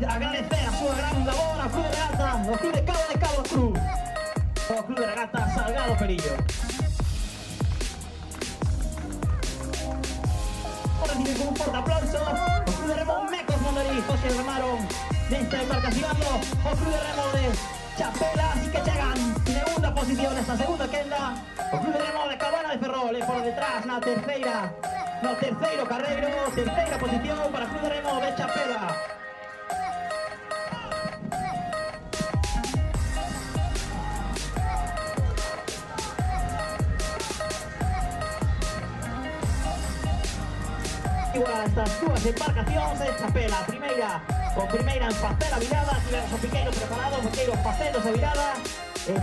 agradecer a súa gran labor ao Club de Regata, ao Club de Cabo de Cabo Cruz, ao Club de Regata Salgado Perillo. Recibe con un forte aplauso o Club de Remo Mecos Mondariz, os que remaron nesta embarcación, o Club de Remo de Chapela, así que chegan segunda posición nesta segunda quenda, o Club de Remo de Cabana de Ferrol, por detrás na terceira, no terceiro carreiro, terceira posición para o Club de Remo de Chapela. Igual estas dúas embarcacións de Chapela, a primeira en facer a virada, tivemos o Piqueiro preparado, o Piqueiro facendo esa virada,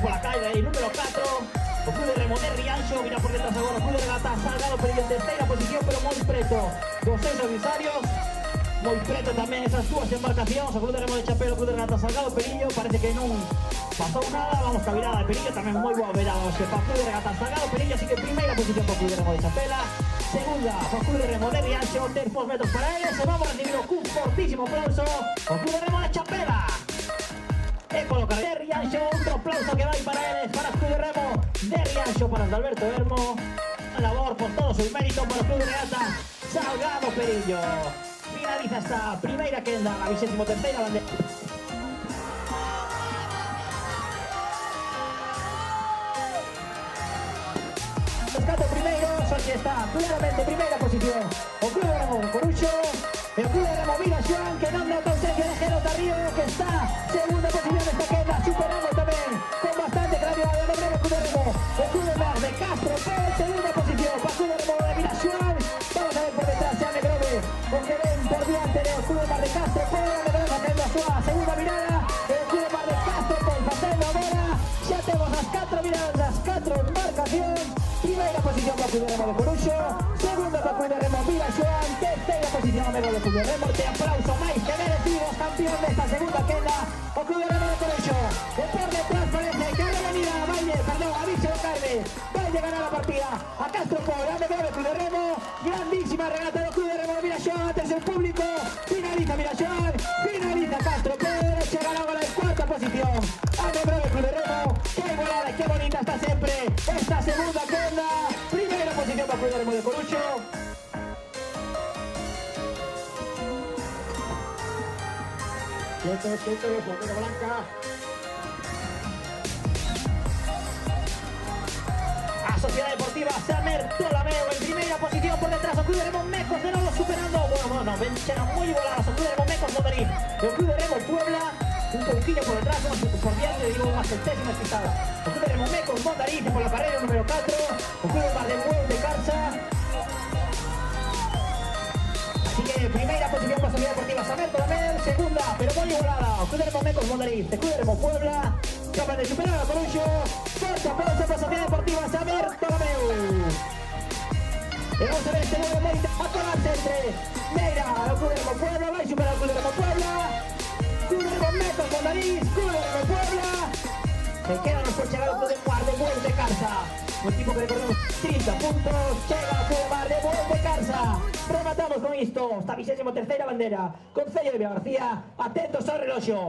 pola calle número 4, o Club de Remo de Rianxo, vira por detrás agora o Club de Regata Salgado Perillo en terceira posición, pero moi preto dos seus adversarios, moi preto tamén esas dúas embarcacións, o Club de Remo de Chapela, o Club de Regata Salgado Perillo, parece que non pasou nada, vamos ca virada de Perillo, tamén moi boa virada o Club de Regata Salgado Perillo, así que primeira posición para o Club de Remo de Chapela, segunda para o Club de Remo de Rianxo, 10 metros para eles, e vamos a recibir un fortísimo aplauso ao Club de Remo de Chapela. E polo carreiro de Rianxo, outro aplauso que vai para eles, para o Club de Remo de Rianxo, para os de Alberto Hermo, a labor por todo o seu mérito para o Club de Regata Salgado Perillo. Finaliza esta primeira quenda, a 23ª bandera. Os 4 primeiros, aquí está claramente primeira posición o Club de Remo de Coruxo, e o Club de Remo Vila Xoán, que non nota ausencia de Jero Tarrío, que está segunda posición nesta quenda, superando tamén con bastante claridade o breve Club de Remo, o Club de Mar de Castro Pérez, segunda posición para o Club de Remo de Vila Xoán. Vamos a ver por detrás xa Negrove, o que ven por diante do Club de Mar de Castro Pérez, Negrove facendo a súa segunda mirada, e o Club de Mar de Castro Pérez facendo agora, xa temos as 4 miradas das 4 embarcacións. Primeira posición para o Club de Remo de Coruxo, segunda para o Club de Remo Vila Xoán, terceira posición amigo do Club de Remo, te aplauso máis que merecido, campeón desta segunda quenda, o Club de Remo de Coruxo, e por detrás parece que a venida a Vixe do Carme, vai llegar a la partida, a Castro Pol, a Negrove Club de Remo, grandísima regata do Club de Remo de Vila Xoán, ante o público, finaliza Vila Xoán, finaliza Castro Pol, chegará agora en cuarta posición, a Negrove Club de Remo, que igualada e que bonita está sempre esta segunda quenda, primeira posición para o Club de Remo de Coruxo. Quieto, bandera blanca. A Sociedade Deportiva Samer Tolameo en primeira posición, por detrás o Club de Remo Mecos de novo superando, bueno, chegan moi igualadas o Club de Remo Mecos Mondariz e o Club de Remo Puebla un pouquinho por detrás, por diante, digo, unha centésima quitada. O Club de Remo Mecos Mondariz por la carreira número 4, o Club de Mar de Bueu de Carsa. Así que primeira posición para a Sociedade Deportiva Samer Tolameo, segunda, pero moi igualada, o Club de Remo Mecos Mondariz, o Club de Remo Puebla, capaz de superar a Coruxo. Forte aplauso para a Sociedade Deportiva Samer Tolameo. E vamos a ver este nuevo moito a colarse entre Neira e o Club de Remo Puebla, vai superar o Club de Remo Puebla, Club de Remo Mecos Mondariz, Club de Remo Puebla, e quedanos por chegar ao Club de Mar de Bueu de Carsa, un equipo que recordemos 30 puntos, chega ao Club de Mar de Bueu de Carsa. Rematamos con isto, esta 23ª bandera, Concello de Vilagarcía, atentos ao reloxo.